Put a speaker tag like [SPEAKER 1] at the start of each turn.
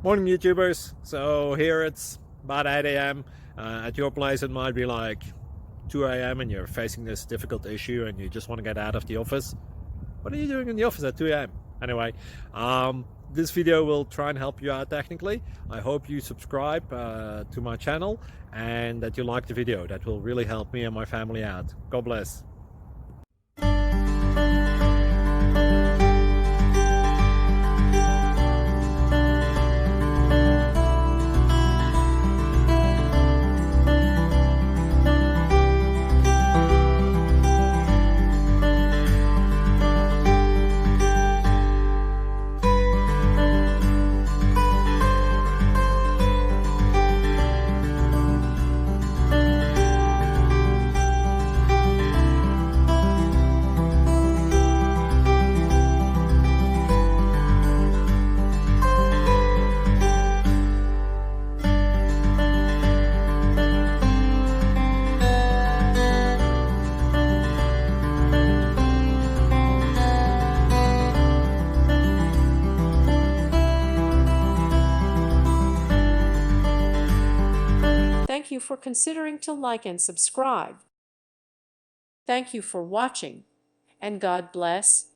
[SPEAKER 1] Morning YouTubers. So here it's about 8 a.m. At your place it might be like 2 a.m. and you're facing this difficult issue and you just want to get out of the office. What are you doing in the office at 2 a.m.? Anyway, this video will try and help you out technically. I hope you subscribe to my channel and that you like the video. That will really help me and my family out. God bless.
[SPEAKER 2] Thank you for considering to like and subscribe. Thank you for watching, and God bless.